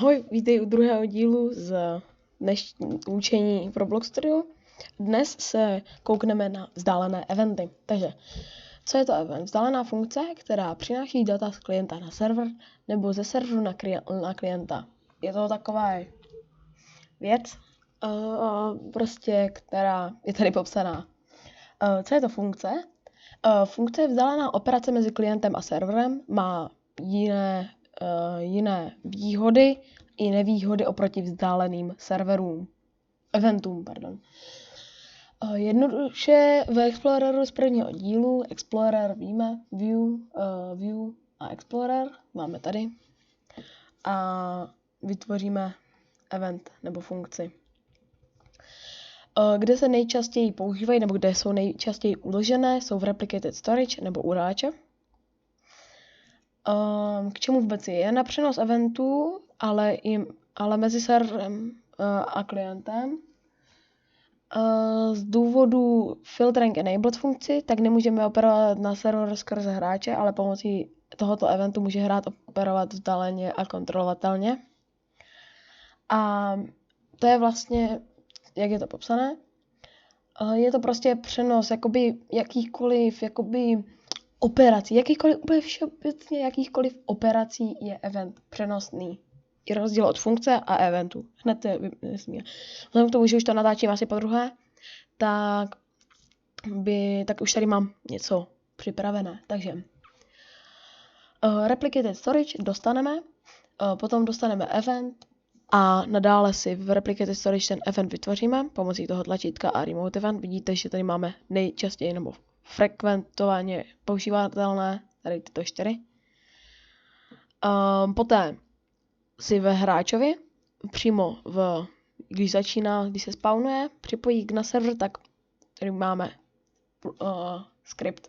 Ahoj, vítej u druhého dílu z dnešní učení pro Block Studio. Dnes se koukneme na vzdálené eventy. Takže, co je to event? Vzdálená funkce, která přináší data z klienta na server nebo ze serveru na klienta. Je to taková věc, prostě, která je tady popsaná. Co je to funkce? Funkce je vzdálená operace mezi klientem a serverem, má jiné výhody i nevýhody oproti vzdáleným eventům. Jednoduše v Exploreru z prvního dílu, Explorer víme, View a Explorer máme tady a vytvoříme event nebo funkci. Kde se nejčastěji používají nebo kde jsou nejčastěji uložené, jsou v Replicated Storage nebo uráče. K čemu vůbec je na přenos eventů, ale mezi serverem a klientem. Z důvodu filtering enabled funkci, tak nemůžeme operovat na server skrze hráče, ale pomocí tohoto eventu může hrát operovat vzdáleně a kontrolovatelně. A to je vlastně, jak je to popsané, je to prostě přenos jakýchkoliv operací, jakýchkoliv operací je event přenosný. Je rozdíl od funkce a eventu. Hned to je nesmí. Vzhledem k tomu, že už to natáčím asi podruhé, tak už tady mám něco připravené. Takže Replicated Storage dostaneme, potom dostaneme event a nadále si v Replicated Storage ten event vytvoříme pomocí toho tlačítka a Remote Event. Vidíte, že tady máme nejčastěji nebo frekventovaně používatelné, tady tyto 4. Poté si ve hráčovi přímo když se spawnuje, připojí na server, tak tady máme skript.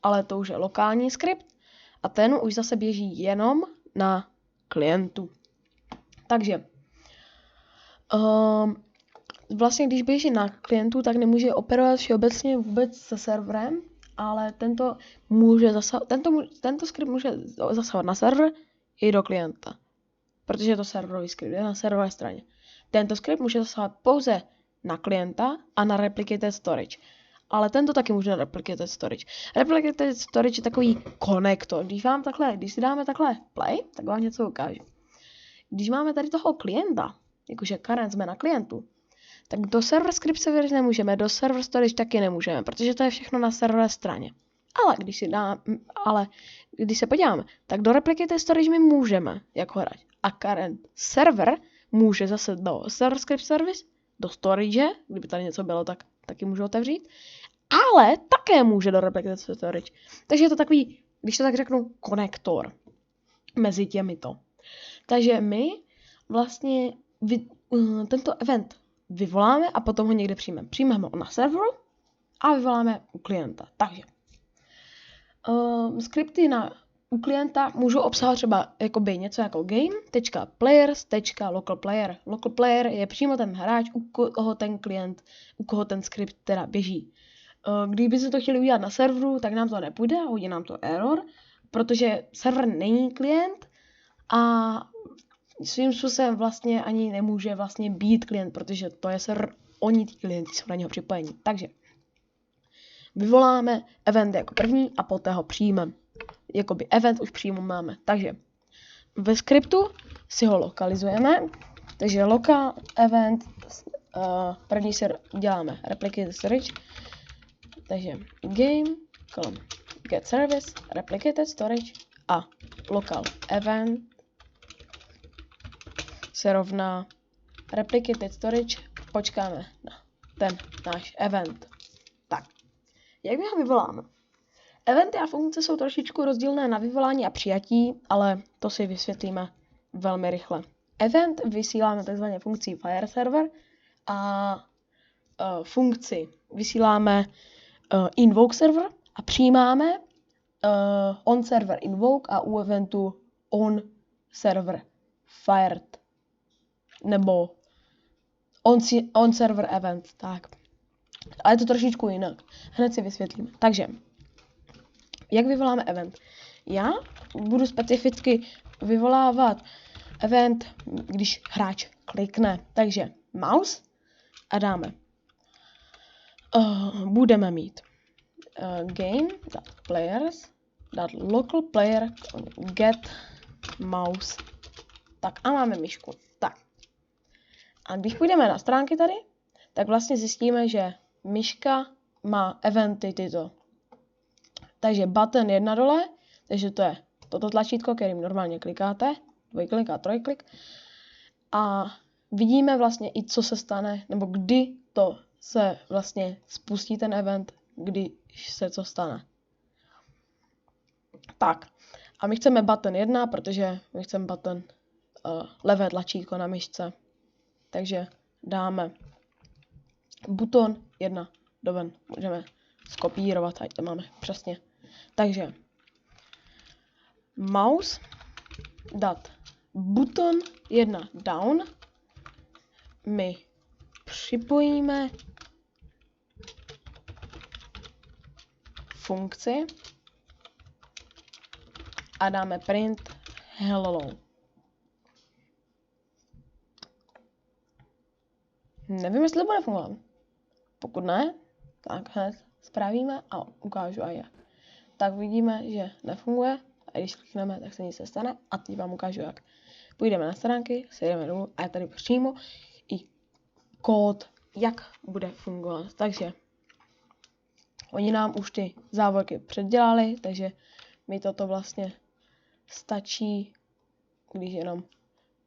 Ale to už je lokální skript a ten už zase běží jenom na klientu. Takže vlastně když běží na klientu, tak nemůže operovat všeobecně vůbec se serverem, ale tento skript může zasahovat na server i do klienta. Protože je to serverový skript, je na serverové straně. Tento skript může zasahovat pouze na klienta a na Replicated Storage. Ale tento taky může na Replicated Storage. Replicated Storage je takový konektor. Když si dáme takhle play, tak vám něco ukážu. Když máme tady toho klienta, jakože current jsme na klientu, tak do server script server nemůžeme, do server storage taky nemůžeme, protože to je všechno na serverové straně. Ale když se podíváme, tak do Replicated Storage my můžeme jako hráč. A current server může zase do server script service, do storage, kdyby tady něco bylo, tak taky můžu otevřít, ale také může do Replicated Storage. Takže je to takový, když to tak řeknu, konektor mezi těmito. Takže my vlastně tento event vyvoláme a potom ho někde přijmeme. Přijmeme ho na serveru a vyvoláme u klienta. Takže skripty u klienta můžou obsahovat třeba něco jako game.players.localplayer. Local player je přímo ten hráč, u koho ten skript teda běží. Kdyby se to chtěli udělat na serveru, tak nám to nepůjde, hodí nám to error, protože server není klient a svým způsobem vlastně ani nemůže vlastně být klient, protože to je server, oni ty klienti jsou na něho připojení. Takže vyvoláme event jako první a poté ho přijmeme. Jakoby event už přímo máme. Takže ve skriptu si ho lokalizujeme. Takže local event, první si děláme replicated storage. Takže game, get service, replicated storage a local event se rovná replicated storage. Počkáme na ten náš event. Tak, jak my ho vyvoláme? Eventy a funkce jsou trošičku rozdílné na vyvolání a přijatí, ale to si vysvětlíme velmi rychle. Event vysíláme takzvaně funkcí fire server a funkci vysíláme invoke server a přijímáme on server invoke a u eventu on server fired nebo on server event. Tak. Ale je to trošičku jinak. Hned si vysvětlíme. Takže jak vyvoláme event? Já budu specificky vyvolávat event, když hráč klikne. Takže mouse a dáme. Budeme mít game.players.local player get mouse. Tak a máme myšku. Tak. A když půjdeme na stránky tady, tak vlastně zjistíme, že myška má eventy tyto. Takže button 1 dole, takže to je toto tlačítko, kterým normálně klikáte, dvojklik a trojklik. A vidíme vlastně i co se stane, nebo kdy to se vlastně spustí ten event, když se co stane. Tak, a my chceme button 1, protože my chceme button levé tlačítko na myšce. Takže dáme button 1 doven. Můžeme skopírovat, ať to máme přesně. Takže mouse dát button 1 down. My připojíme funkci a dáme print hello. Nevím, jestli to bude fungovat. Pokud ne, tak hned spravíme a ukážu aj jak. Tak vidíme, že nefunguje a když klikneme, tak se nic nestane a teď vám ukážu jak. Půjdeme na stránky, sejdeme dolů a je tady přímo i kód, jak bude fungovat. Takže oni nám už ty závorky předdělali, takže mi toto vlastně stačí, když jenom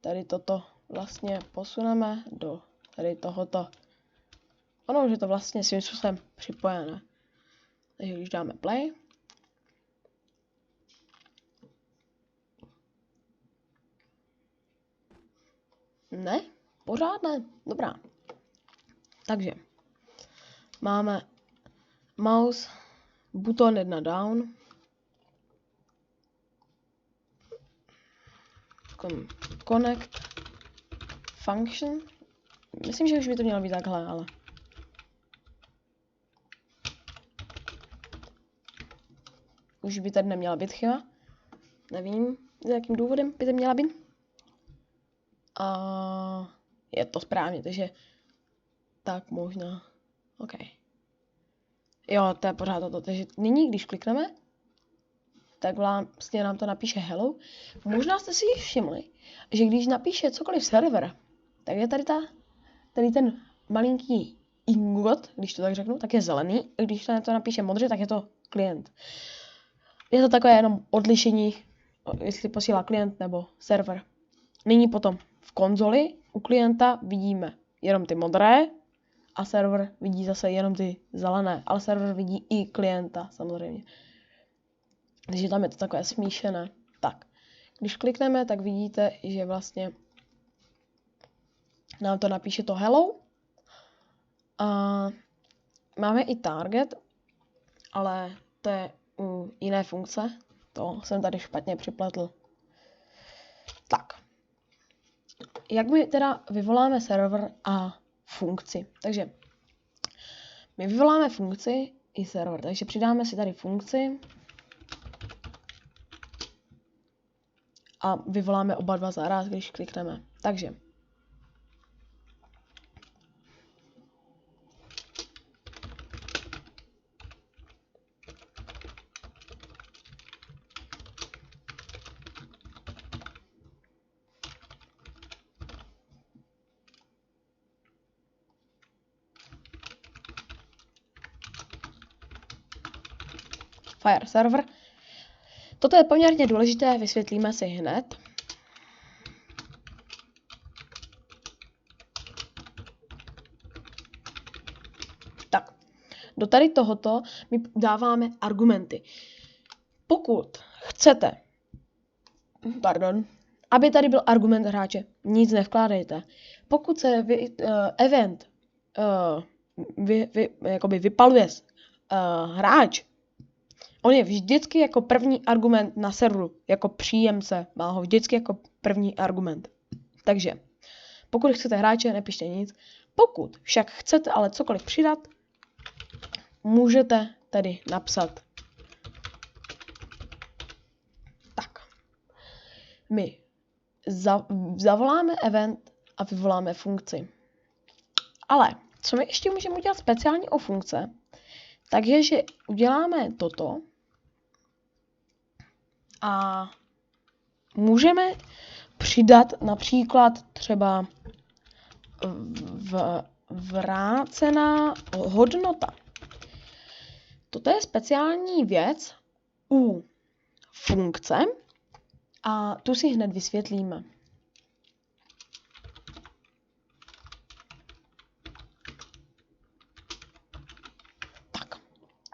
tady toto vlastně posuneme do tady tohoto. Ono už je to vlastně svým způsobem připojené. Takže když dáme play, ne, pořád ne, dobrá. Takže máme mouse, button 1 down, connect function. Myslím, že už by to mělo být takhle, ale už by tady neměla být chyba. Nevím, s jakým důvodem by to měla být. A je to správně, takže tak možná. OK. Jo, to je pořád toto. Takže nyní, když klikneme, tak vlastně nám to napíše hello. Možná jste si všimli, že když napíše cokoliv server, tak je tady ten malinký ingot, když to tak řeknu, tak je zelený. Když to napíše modře, tak je to klient. Je to takové jenom odlišení, jestli posílá klient nebo server. Nyní potom v konzoli u klienta vidíme jenom ty modré a server vidí zase jenom ty zelené, ale server vidí i klienta samozřejmě. Takže tam je to takové smíšené. Tak, když klikneme, tak vidíte, že vlastně nám to napíše to hello. A máme i target, ale to je u jiné funkce. To jsem tady špatně připletl. Tak. Jak my teda vyvoláme server a funkci? Takže my vyvoláme funkci i server. Takže přidáme si tady funkci a vyvoláme oba dva zaraz, když klikneme. Takže Fire server. Toto je poměrně důležité, vysvětlíme si hned. Tak, do tady tohoto my dáváme argumenty. Pokud chcete, aby tady byl argument hráče, nic nevkládejte. Pokud se event jakoby vypaluje hráč, on je vždycky jako první argument na serveru, jako příjemce, má ho vždycky jako první argument. Takže, pokud chcete hráče, nepište nic. Pokud však chcete ale cokoliv přidat, můžete tady napsat. Tak. My zavoláme event a vyvoláme funkci. Ale co my ještě můžeme udělat speciálně o funkce, takže že uděláme toto a můžeme přidat například třeba vrácená hodnota. Toto je speciální věc u funkce a tu si hned vysvětlíme. Tak,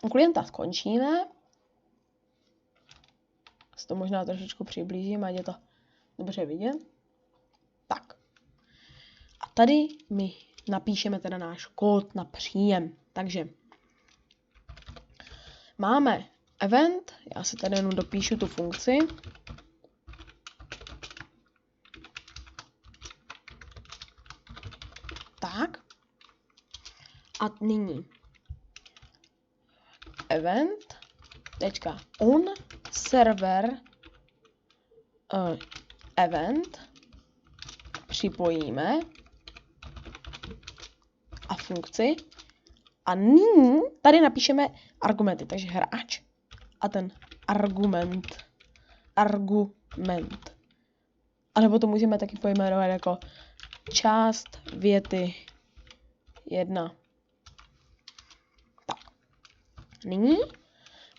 u klienta skončíme. Si to možná trošičku přiblížím, ať je to dobře vidět. Tak. A tady my napíšeme teda náš kód na příjem. Takže máme event, já si tady jenom dopíšu tu funkci. Tak. A nyní event on server event připojíme a funkci a nyní tady napíšeme argumenty, takže hráč a ten argument. A nebo to můžeme taky pojmenovat jako část věty 1. Tak. Nyní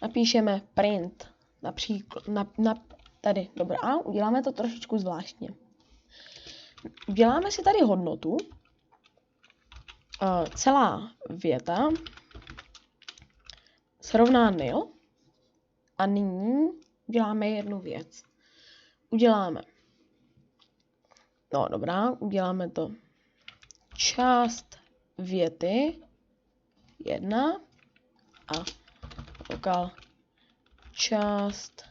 napíšeme print. Například tady, dobrá, uděláme to trošičku zvláštně. Uděláme si tady hodnotu. Celá věta se rovná nil. A nyní uděláme jednu věc. Uděláme to část věty 1 a lokal část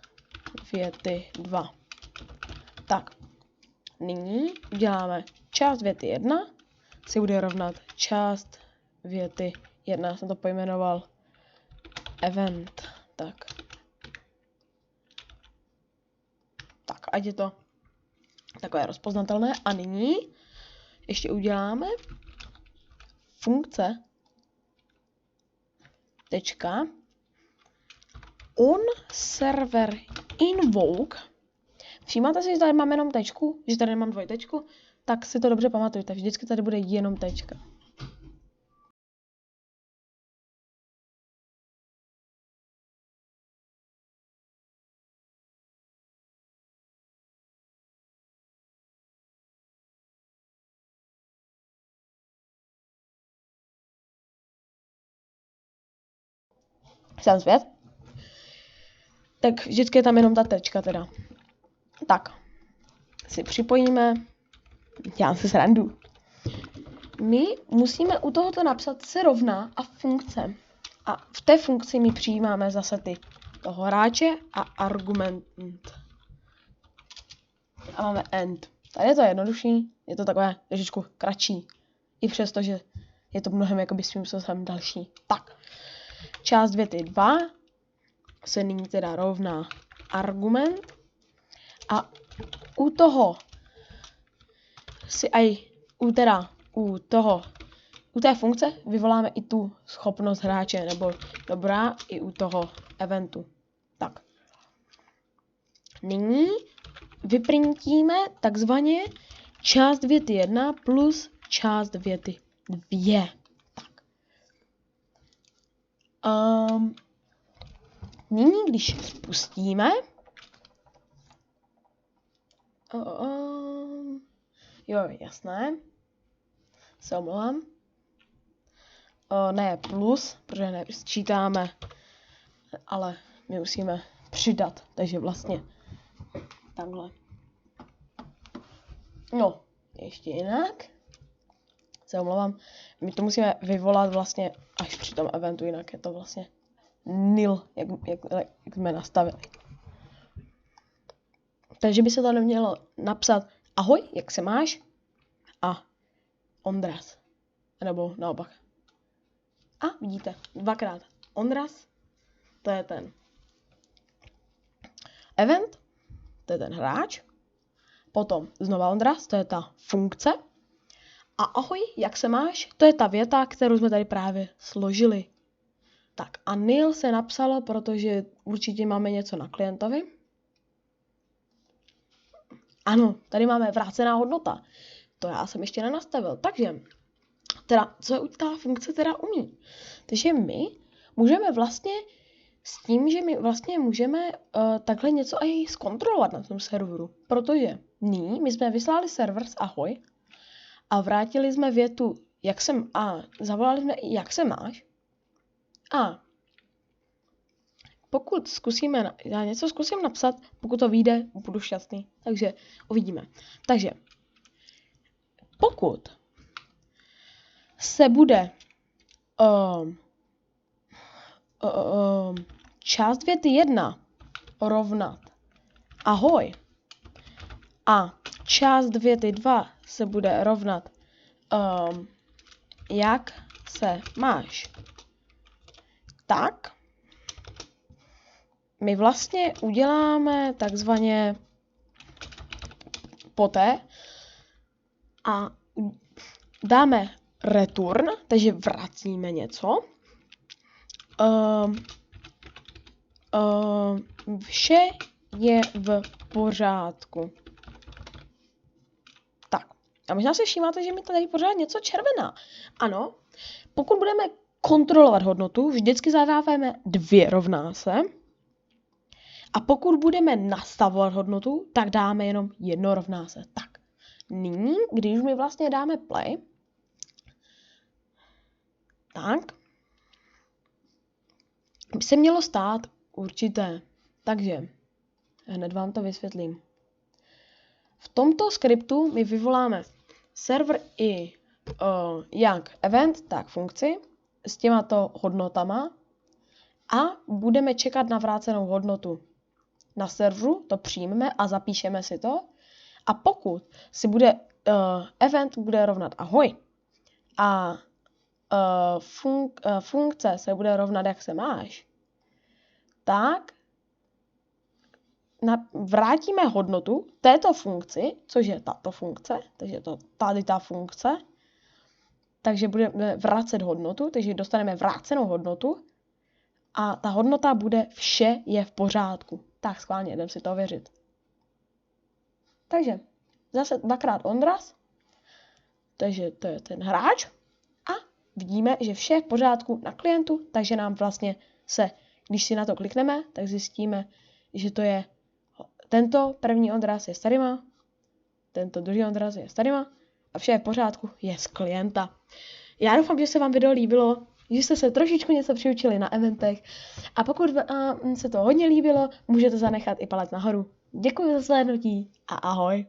věty 2. Tak, nyní uděláme část věty 1, si bude rovnat část věty 1, já jsem to pojmenoval event. Tak, ať je to takové rozpoznatelné. A nyní ještě uděláme funkce tečka on server invoke. Všímáte si, že tady mám jenom tečku, že tady nemám dvojtečku, tak si to dobře pamatujte, vždycky tady bude jenom tečka. Jsem svět. Tak vždycky je tam jenom ta tečka teda. Tak. Si připojíme. Dělám si srandu. My musíme u tohoto napsat se rovná a funkce. A v té funkci my přijímáme zase toho hráče a argument. A máme end. Tady je to jednodušší. Je to takové trošičku kratší. I přesto, že je to mnohem jakoby svým způsobem další. Tak. Část věty 2 se nyní teda rovná argument a u toho si u té funkce vyvoláme i tu schopnost hráče, nebo dobrá i u toho eventu. Tak. Nyní vyprintíme takzvaně část věty 1 plus část věty 2. Nyní, když spustíme, jo, jasné, se omlouvám, ne plus, protože nesčítáme, ale my musíme přidat, takže vlastně takhle. No, ještě jinak, se omlouvám, my to musíme vyvolat vlastně až při tom eventu, jinak je to vlastně nil, jak jsme nastavili. Takže by se to nemělo napsat ahoj, jak se máš? A Ondras. Nebo naopak. A vidíte, dvakrát Ondras, to je ten event, to je ten hráč. Potom znova Ondras, to je ta funkce. A ahoj, jak se máš? To je ta věta, kterou jsme tady právě složili. Tak a nil se napsalo, protože určitě máme něco na klientovi. Ano, tady máme vrácená hodnota. To já jsem ještě nenastavil. Takže, teda, co ta funkce teda umí? Takže my můžeme vlastně s tím, že my vlastně můžeme takhle něco i zkontrolovat na tom serveru. Protože my jsme vyslali server s ahoj a vrátili jsme větu, zavolali jsme i jak se máš. A pokud já něco zkusím napsat, pokud to vyjde, budu šťastný. Takže uvidíme. Takže pokud se bude část věty 1 rovnat ahoj a část věty 2 se bude rovnat jak se máš, tak my vlastně uděláme takzvaně poté a dáme return, takže vracíme něco. Vše je v pořádku. Tak, a možná si všímáte, že mi tady pořád něco červená. Ano, pokud budeme kontrolovat hodnotu, vždycky zadáváme 2 rovná se. A pokud budeme nastavovat hodnotu, tak dáme jenom 1 rovná se. Tak, nyní, když my vlastně dáme play, tak by se mělo stát určité. Takže hned vám to vysvětlím. V tomto skriptu my vyvoláme server i jak event, tak funkci s těmato hodnotama a budeme čekat na vrácenou hodnotu. Na serveru to přijmeme a zapíšeme si to. A pokud si bude event bude rovnat ahoj a funkce se bude rovnat jak se máš, tak vrátíme hodnotu této funkci, což je tato funkce, takže to tady ta funkce, takže budeme vracet hodnotu, takže dostaneme vrácenou hodnotu a ta hodnota bude vše je v pořádku. Tak schválně, jdem si to ověřit. Takže zase 2x Ondras, takže to je ten hráč a vidíme, že vše je v pořádku na klientu, takže nám vlastně když si na to klikneme, tak zjistíme, že to je tento první odraz je s tadyma, tento druhý odraz je s tadyma a vše je v pořádku, je z klienta. Já doufám, že se vám video líbilo, že jste se trošičku něco přiučili na eventech a pokud se to hodně líbilo, můžete zanechat i palec nahoru. Děkuji za slednutí a ahoj.